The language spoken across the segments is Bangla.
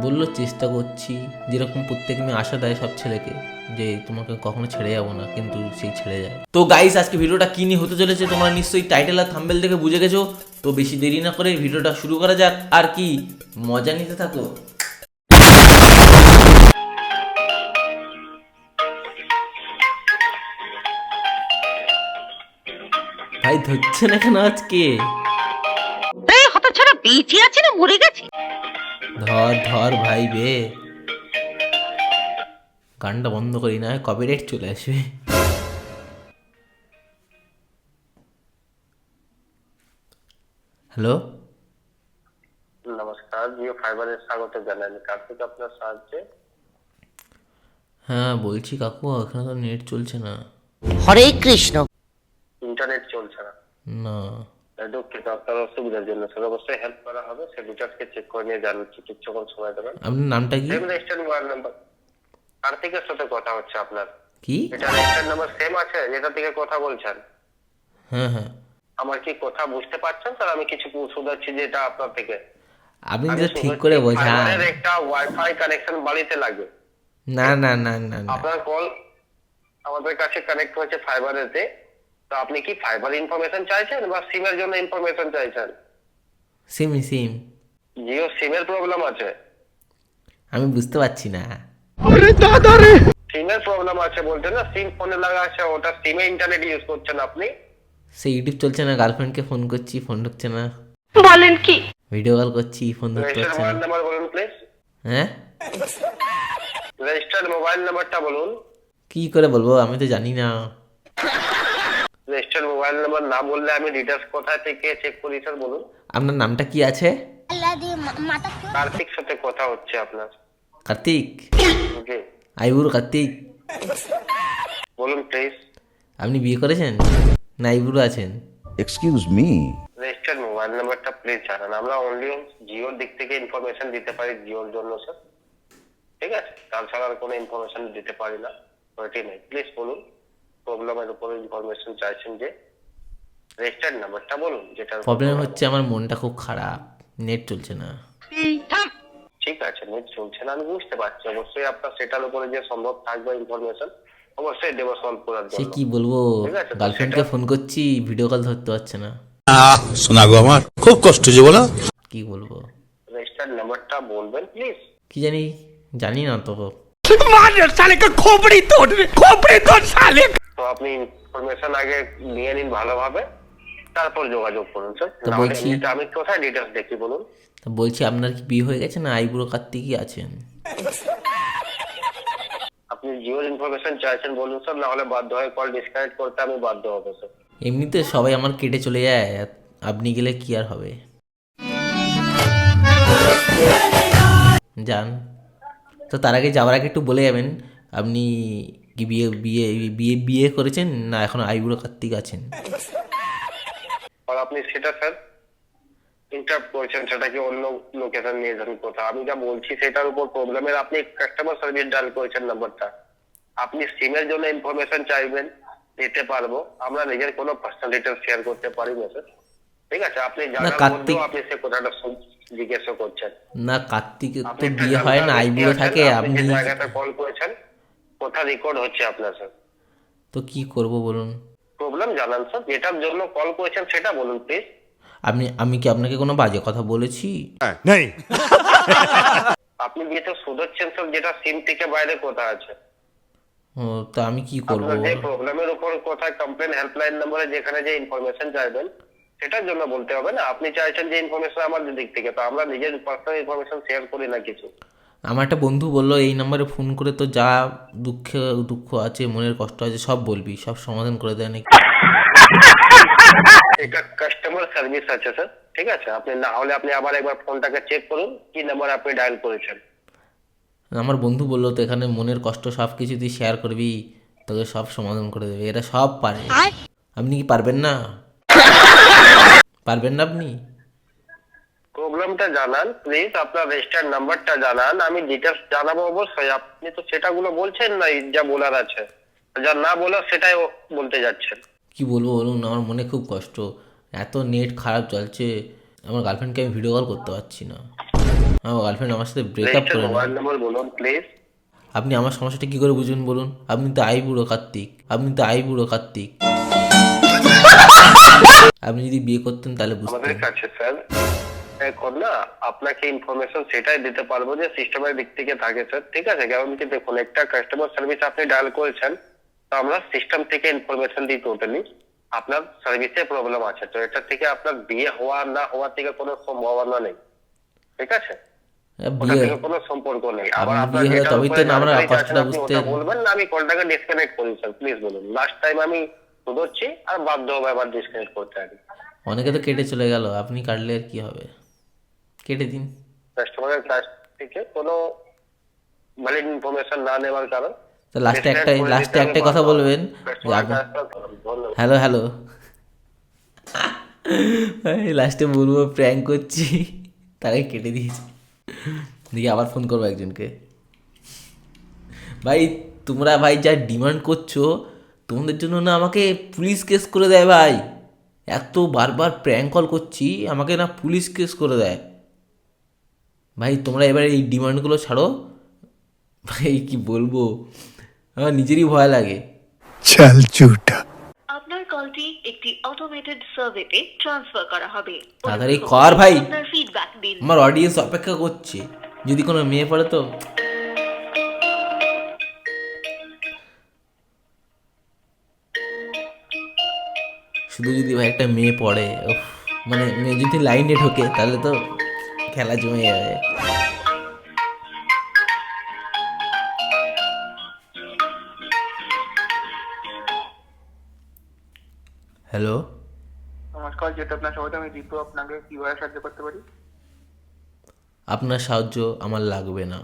বললো চেষ্টা করছি, যেরকম প্রত্যেক মেয়ে আশা দেয় সব ছেলেকে যে তোমাকে কখনো ছেড়ে যাবো না, কিন্তু সেই ছেড়ে যায়। তো গাইস, আজকে ভিডিওটা কী নিয়ে হতে চলেছে তোমরা নিশ্চয়ই টাইটেল আর থাম্বেল দেখে বুঝে গেছো। তো বেশি দেরি না করে ভিডিওটা শুরু করা যাক, আর কি মজা নিতে থাকো। ভাই ধরছে না কেন আজকে? হতছাড়া বেঁচে আছে না মরে গেছে? ধর ধর ভাই বে, গানটা বন্ধ করি না, কপিরাইট চলে আসবে। হ্যালো, নমস্কার, জিও ফাইবারে স্বাগত জানাই। কার্তিক আপনার সাহায্যে। হ্যাঁ বলছি কাকু, এখানে তো নেট চলছে না। হরে কৃষ্ণ। ইন্টারনেট চলছে না? না। দুঃখিত, আপনার অসুবিধার জন্য স্যার অবশ্যই হেল্প করা হবে। সে ডিটেলসকে চেক করে নিয়ে জানাচ্ছি, কিছুক্ষণ সময় দেবেন। আপনার নামটা কি? Same registered mobile number. কার্তিকের সাথে কথা হচ্ছে আপনার। কি? এটা রেজিস্টার্ড নাম্বার সেম আছে যেটা থেকে কথা বলছেন? হ্যাঁ হ্যাঁ। আমার কি কথা বুঝতে পারছেন স্যার? আমি কিছু শুধাচ্ছি যেটা আপনার থেকে। আপনি আমি তো ঠিক করে শুনেছি বোঝান। ফাইবারের একটা ওয়াইফাই কানেকশন বাড়িতে লাগে। না না না না না, আপনার কল আমাদের কাছে কানেক্ট হয়েছে ফাইবারেতে। তো আপনি কি ফাইবার ইনফরমেশন চাইছেন বা সিমের জন্য ইনফরমেশন চাইছেন? সিম সিম। জিও সিমের প্রবলেম আছে? আমি বুঝতে পারছি না। সিমের প্রবলেম আছে বলতে না, সিম ফোনে লাগা আছে, ওটা সিমে ইন্টারনেট ইউজ করছেন আপনি। সে ইউটিউব চলছে না, গার্লফ্রেন্ডকে ফোন করছি, ফোন ঢুকছে না। বলেন কি? ভিডিও কল করছি, ফোন ধরতে রেজিস্টার্ড পারছে মোবাইল না। নাম্বার বলুন প্লিজ। হ্যাঁ, রেজিস্টার্ড মোবাইল নাম্বারটা বলুন। কি করে বলবো, আমি তো জানি না। রেজিস্টার্ড মোবাইল নাম্বার না বললে আমি ডিটেলস কোথা থেকে চেক করি স্যার? বলুন। আপনার নামটা কি আছে? কার্তিক সাথে কথা হচ্ছে আপনার। কার্তিক? জি আইবুড়ো কার্তিক? বলুন প্লিজ। আপনি বিয়ে করেছেন না আইবুড়ো আছেন? Excuse me. রেজিস্টার্ড মোবাইল নাম্বারটা প্লিজ জানান। আমরা অনলি জিওর দিক থেকে ইনফরমেশন দিতে পারি জিওর জন্য স্যার, ঠিক আছে? তাছাড়া আর কোনো ইনফরমেশন দিতে পারি না, ওইটি নেই। প্লিজ বলুন, প্রবলেমের উপরে ইনফরমেশন চাইছেন যে রেজিস্টার্ড নাম্বারটা বলুন যেটা প্রবলেম হচ্ছে আমার মনটা খুব খারাপ, নেট চলছে না। ঠিক আছে, নেট চলছে না আমি বুঝতে পারছি। অবশ্যই আপনার সেটার উপরে যে সম্ভব থাকবে ইনফরমেশন অবশ্যই দেবো সলভ করার সে জন্য। কি বলবো, ঠিক আছে, তো গার্লফ্রেন্ডকে সেটা- ফোন করছি, ভিডিও কল ধরতে পারছে না। শোনা গো আমার খুব কষ্ট যে বলো। কি বলবো? রেজিস্টার্ড নাম্বারটা বলবেন প্লিজ। কি জানি, জানি না তো। তো আপনি ইনফরমেশন আগে নিয়ে নিন ভালোভাবে, তারপর যোগাযোগ করুন স্যার। তো নাহলে বলছি- এমনিতে আমি কোথায় ডিটেলস দেখি বলুন। তা বলছি আপনার কি বিয়ে হয়ে গেছে না আইবুড়ো কার্তিকই আছেন? আপনি জিওর ইনফরমেশন চাইছেন বলুন স্যার, না হলে বাধ্য হয়ে কল ডিসকানেক্ট করতে আমি বাধ্য হবো স্যার। এমনিতে সবাই আমার কেটে চলে যায়, আপনি গেলে কি আর হবে। যান। তো তার আগে যাওয়ার আগে একটু বলে যাবেন, আপনি কি বিয়ে বিয়ে বিয়ে বিয়ে করেছেন না এখন আইবুড়ো কার্তিক আছেন? আর আপনি সেটা স্যার ইন্টারাপ্ট করছেন, সেটাকে অন্য লোকেশন নিয়ে যান কথা। আমি যা বলছি সেটার উপর প্রবলেমের আপনি কাস্টমার সার্ভিস ডায়াল করেছেন নাম্বারটা। আপনি সিমের জন্য ইনফরমেশন চাইবেন, দিতে পারবো। আমরা নিজের কোনো পার্সোনাল ডিটেলস শেয়ার করতে পারি না স্যার, ঠিক আছে? আপনি জানার কার্তিক- মধ্যেও আপনি সে কথাটা জিজ্ঞেস করছেন। না কার্তিকের তো আপনি বিয়ে হয় না, আইবুড়ো থাকে। আপনি আপনি যে জায়গাতে কল করেছেন কথা রেকর্ড হচ্ছে আপনার স্যার। তো কি করব বলুন? প্রবলেম জানান স্যার, যেটার জন্য কল করেছেন সেটা বলুন প্লিজ। আমি কি আপনাকে কোনো বাজে কথা বলেছি? আপনি যেটা শুধোচ্ছেন স্যার, যেটা সিম থেকে বাইরে কথা আছে। ও, তা আমি কি করব? আপনার যে প্রবলেমের উপর কোথায় কমপ্লেন হেল্পলাইন নম্বরে যেখানে যে ইনফরমেশন চাইবেন সেটার জন্য বলতে হবে না। আপনি চাইছেন যে ইনফরমেশন আমাদের দিক থেকে, তো আমরা নিজের পার্সোনাল ইনফরমেশন শেয়ার করি না কিছু। আমার একটা বন্ধু বললো এই নাম্বারে ফোন করে তো যা দুঃখ আছে, মনের কষ্ট আছে সব বলবি, সব সমাধান করে দেয় নাকি। এটা কাস্টমার সার্ভিস আছে স্যার, ঠিক আছে? আপনি না হলে আপনি আবার একবার ফোনটাকে চেক করুন কি নাম্বার আপনি ডায়াল করেছেন। আমার বন্ধু বললো তো এখানে মনের কষ্ট সব কিছু তুই শেয়ার করবি, তোকে সব সমাধান করে দেবে, এরা সব পারে। আপনি কি পারবেন না? পারবেন না আপনি? প্রবলেমটা জানান প্লিজ, আপনার রেজিস্টার্ড নাম্বারটা জানান, আমি ডিটেলস জানাবো অবশ্যই। আপনি তো সেটাগুলো বলছেন না, যা বলার আছে, যা না বলার সেটাই বলতে যাচ্ছেন। কি বলবো বলুন, আমার মনে খুব কষ্ট। এত নেট খারাপ চলছে, আমার গার্লফ্রেন্ডকে আমি ভিডিও কল করতে পারছি না। আমার গার্লফ্রেন্ড আমার সাথে ব্রেকআপ করে মোবাইল নেয়। নাম্বার বলুন প্লিজ। আপনি আমার সমস্যাটা কি করে বুঝবেন বলুন? আপনি তো আইবুড়ো কার্তিক, আপনি তো আইবুড়ো কার্তিক। আপনি যদি বিয়ে করতেন তাহলে আমাদের বুঝতেন। কাছে স্যার এখন না আপনাকে ইনফরমেশন সেটাই দিতে পারবো যে সিস্টেমের দিক থেকে থাকে স্যার, ঠিক আছে? কারণ কি দেখুন, একটা কাস্টমার সার্ভিস আপনি ডায়াল করেছেন, তো আমরা সিস্টেম থেকে ইনফরমেশন দিই টোটালি আপনার সার্ভিসে প্রবলেম আছে, তো এটা থেকে আপনার বিয়ে হওয়া না হওয়া থেকে কোনো সম্ভাবনা নেই, ঠিক আছে? ওটা বিয়ে থেকে কোনো সম্পর্ক নেই। আবার আপনার আপনার বিয়ে হলে যেটার তবেই তো উপরে না আমরা জানকারি কষ্টটা চাচ্ছেন, আপনি ওটা বুঝতেন। বলবেন না আমি কলটাকে ডিসকানেক্ট করি স্যার, প্লিজ বলুন। লাস্ট টাইম আমি শুধোচ্ছি আর বাধ্য হবে আবার ডিসকানেক্ট করতে আর কি। অনেকে তো কেটে চলে গেল, আপনি কাটলে আর কি হবে? কেটে দিন। কাস্টমারের কাছ থেকে কোনো ভ্যালিড ইনফরমেশন না নেওয়ার কারণ তো লাস্টে একটাই কথা বলবেন যে আপনি হ্যালো হ্যালো লাস্টে বলবো প্র্যাঙ্ক করছি, তার আগে কেটে দিয়েছি। দেখি আবার ফোন করবো একজনকে। ভাই তোমরা ভাই যা ডিমান্ড করছো, তোমাদের জন্য না আমাকে পুলিশ কেস করে দেয় ভাই। এত বারবার প্র্যাঙ্ক কল করছি, আমাকে না পুলিশ কেস করে দেয় ভাই। তোমরা এবার এই ডিমান্ডগুলো ছাড়ো ভাই, কি বলবো, আমার নিজেরই ভয় লাগে। चल झूठा। আপনার কলটি একটি অটোমেটেড সার্ভেতে ট্রান্সফার করা হবে। তাড়াতাড়ি কর ভাই, আপনার ফিডব্যাক দিন। আমার অডিয়েন্স অপেক্ষা করছে। যদি কোনো মেয়ে পড়ে তো শুধু যদি ভাই একটা মেয়ে পড়ে, উফ, মানে মেয়ে যদি লাইনে ঢোকে তাহলে তো খেলা জমে যাবে। হ্যালো, নমস্কার, যেটা আপনার সবাই, আমি দীপু। আপনাকে কিভাবে সাহায্য করতে পারি? আপনার সাহায্য আমার লাগবে না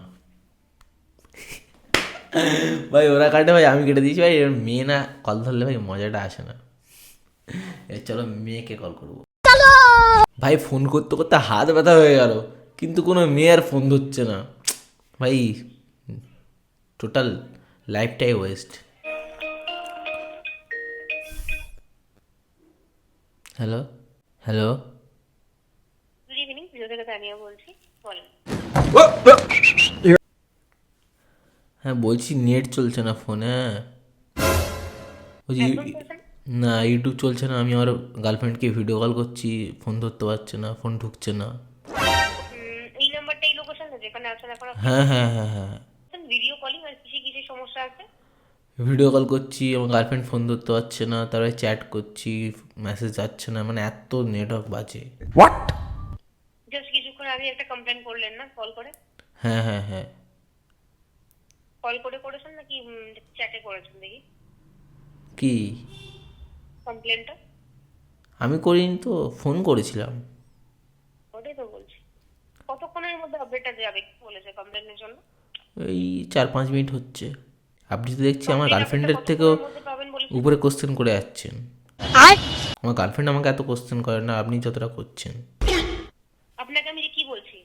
ভাই। ওরা কাটে ভাই, আমি কেটে দিয়েছি ভাই। এবার মেয়ে না কল ধরলে ভাই মজাটা আসে না। চলো মেয়েকে কল করবো ভাই। ফোন করতে করতে হাত ব্যথা হয়ে গেল, কিন্তু কোনো মেয়ে আর ফোন ধরছে না ভাই। টোটাল লাইফটাই waste. Hello hello, good evening, video থেকে তানিয়া বলছি, বলেন। হ্যাঁ বলছি নেট চলছে না ফোনে। বলছি না ইউটিউব চলছে না। আমি আমার গার্লফ্রেন্ডকে ভিডিও কল করছি, ফোন ধরতে পারছে না, ফোন ঢুকছে না। এই নাম্বারটা, এই লোকেশন যেখানে আছেন এখন, হ্যাঁ হ্যাঁ হ্যাঁ হ্যাঁ, ভিডিও কলিং আর কিসে কিসে সমস্যা আছে? ভিডিও কল করছি, আমার গার্লফ্রেন্ড ফোন ধরতে পারছে না, তারপরে চ্যাট করছি, মেসেজ যাচ্ছে না, মানে এত নেটওয়ার্ক বাজে। জাস্ট কিছুক্ষণ আগে একটা কমপ্লেন করলেন না কল করে? হ্যাঁ হ্যাঁ হ্যাঁ, কল করে করেছেন নাকি চ্যাটে করেছেন দেখি কি কমপ্লেনটা? আমি করিনি তো, ফোন করেছিলাম। ওটাই তো বলছি। কতক্ষণের মধ্যে আপডেটটা যাবে কি বলেছে কমপ্লেনের জন্য? এই 4-5 মিনিট হচ্ছে। আপনি তো দেখছি আমার গার্লফ্রেন্ডের থেকেও উপরে কোশ্চেন করে যাচ্ছেন। আমার গার্লফ্রেন্ড আমাকে এত কোশ্চেন করে না, আপনি যতটা করছেন। আপনাকে আমি যে কি বলছি,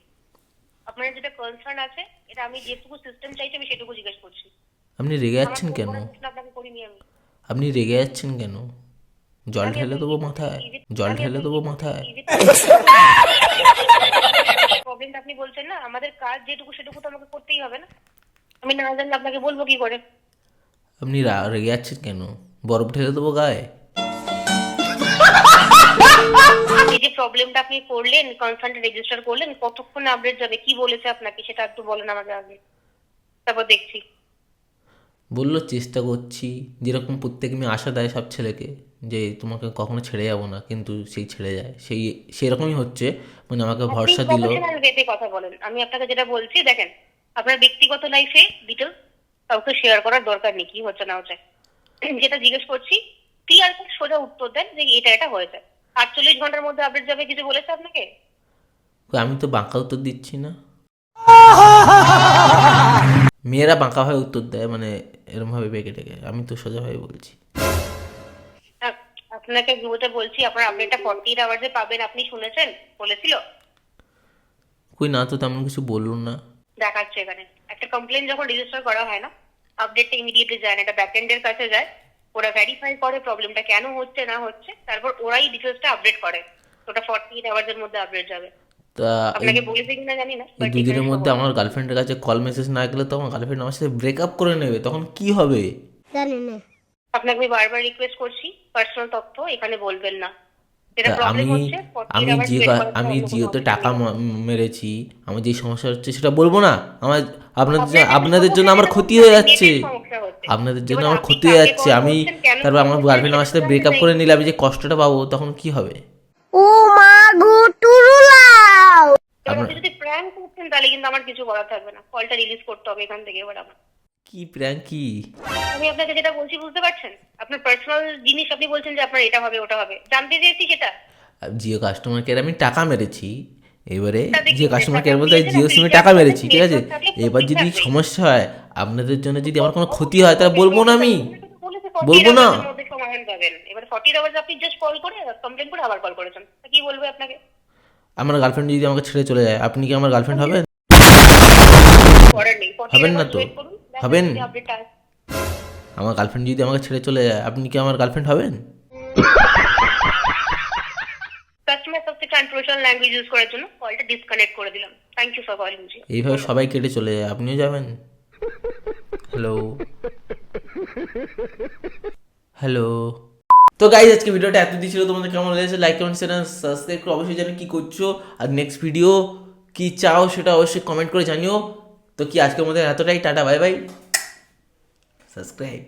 আপনার যেটা কনসার্ন আছে, এটা আমি যেটুকু সিস্টেম চাইছি আমি সেটুকু জিজ্ঞেস করছি। আপনি রেগে যাচ্ছেন কেন? আপনাকে করিনি আমি। আপনি রেগে যাচ্ছেন কেন? জল ঢেলে দেবো মাথায়, জল ঢেলে দেবো মাথায়। প্রবলেমটা আপনি বলছেন না, আমাদের কাজ যেটুকু সেটুকু তো আমাকে করতেই হবে না। আমি না জানলে আপনাকে বলবো কি করে? আপনি রেগে যাচ্ছেন কেন? বরফ ঢেলে দেবো গায়ে। এই যে প্রবলেমটা আপনি করলেন, কনসার্নটা রেজিস্টার করলেন, কতক্ষণ আপডেট যাবে কি বলেছে আপনাকে সেটা একটু বলেন আমাকে আগে, তারপর দেখছি। বললো চেষ্টা করছি, যেরকম প্রত্যেক মেয়ে আশা দেয় সব ছেলেকে যে তোমাকে কখনো ছেড়ে যাবো না, কিন্তু সেই ছেড়ে যায়, সেরকমই হচ্ছে। মানে আমাকে ভরসা দিল। প্রফেশনাল ওয়েতে কথা বলেন। আমি আপনাকে যেটা বলছি, দেখেন আপনার ব্যক্তিগত লাইফে ডিটেলস কাউকে শেয়ার করার দরকার নেই, কি হচ্ছে না হচ্ছে। যেটা জিজ্ঞেস করছি ক্লিয়ার করে সোজা উত্তর দেন যে এটা হয়েছে। 48 ঘন্টার মধ্যে আপডেট যাবে কিছু বলেছে আপনাকে? আমি তো বাঁকা উত্তর দিচ্ছি না। মেয়েরা বাঁকা ভাবে উত্তর দেয়, মানে এরকম ভাবে বেঁকে টেকে। আমি তো সোজাভাবে বলছি। আপনাকে ভিউতে বলছি, আপনার আপডেটটা 48 আওয়ার্সে পাবেন, আপনি শুনেছেন বলেছিল? কই না তো, তেমন কিছু বললো না। দেখাচ্ছে এখানে একটা কমপ্লেন যখন রেজিস্টার করা হয় না, আপডেটটা ইমিডিয়েটলি যায় না, এটা ব্যাকএন্ডের কাছে যায়। ওরা ভেরিফাই করে প্রবলেমটা কেন হচ্ছে না হচ্ছে, তারপর ওরাই ডিটেলসটা আপডেট করে। ওটা 48 আওয়ার্সের মধ্যে আপডেট যাবে। তা আপনাকে বলেছে কিনা জানি না এই but দুদিনের এখানে মধ্যে সবাই- আমার গার্লফ্রেন্ডের কাছে কল মেসেজ না গেলে তো আমার গার্লফ্রেন্ড আমার সাথে ব্রেকআপ করে নেবে, তখন কি হবে? আপনাকে আমি বারবার রিকোয়েস্ট করছি পার্সোনাল তথ্য এখানে বলবেন না। যেটা তা প্রবলেম আমি হচ্ছে 48 আমি hours যে wait করার আমি পর অন্য জিওতে কোনো টাকা option নেই। মেরেছি, আমার যে সমস্যা হচ্ছে সেটা বলবো না? আমার আপনার আপনাদের জন্য আমার সমস্যা ক্ষতি হচ্ছে, হয়ে যাচ্ছে, নেটের সমস্যা হচ্ছে। আপনাদের জন্য এবার আমার আপনি ক্ষতি হয়ে কাকে যাচ্ছে। call আমি করছেন, কেন তারপর আমার করছেন, গার্লফ্রেন্ড আমার সাথে সেটা ব্রেকআপ জানতে করে চাই। নিলে আমি যে কষ্টটা পাবো তখন কি হবে? এবার আপনি যদি প্র্যাঙ্ক করছেন তাহলে কিন্তু আমার কিছু করার থাকবে না, কলটা রিলিজ করতে হবে এখান থেকে এবার আমার। কি প্র্যাঙ্ক কি? আমি আপনাকে যেটা বলছি বুঝতে পারছেন? আপনার পার্সোনাল জিনিস আপনি বলছেন যে আপনার এটা হবে ওটা হবে, জানতে চেয়েছি সেটা। জিও কাস্টমার কেয়ার আমি টাকা মেরেছি, এবারে তাতে কি জিও কাস্টমার টাকা কেয়ার বলতে দিয়েছেন? জিও আপনি সিমে recharge টাকা মেরেছি, করেছেন, ঠিক আছে? network থাকলে এবার প্রত্যেক যদি থাকবেই। সমস্যা হয়, আপনাদের জন্য যদি আমার কোনো ক্ষতি হয় তাহলে বলবো না আমি, বলবো না। সমাধান পাবেন। এবার 40 hours আপনি জাস্ট কল করে কমপ্লেন করে আবার কল করেছেন, তা কি বলবে আপনাকে? আমার গার্লফ্রেন্ড যদি আমাকে ছেড়ে চলে যায়, আপনি কি আমার গার্লফ্রেন্ড হবেন? করার নেই, 40 হবেন না hours তো? wait করুন, দেখেন হবেন? যদি update আসে। আমার গার্লফ্রেন্ড যদি আমাকে ছেড়ে চলে যায়, আপনি কি আমার গার্লফ্রেন্ড হবেন? Customer service and professional language use করার জন্য কলটা ডিসকানেক্ট করে দিলাম। থ্যাংক ইউ ফর কলিং জি। এইভাবে সবাই কেটে চলে যায়, আপনিও যাবেন? Hello hello. তো গাইজ আজকে ভিডিওটা এত ছিল, তোমাদের কেমন লেগেছে লাইক কমেন্ট শেয়ার সাবস্ক্রাইব করে অবশ্যই জানো কি করছো, আর নেক্সট ভিডিও কি চাও সেটা অবশ্যই কমেন্ট করে জানিও। তো কি আজকের মধ্যে এতটাই, টাটা বাই বাই, সাবস্ক্রাইব।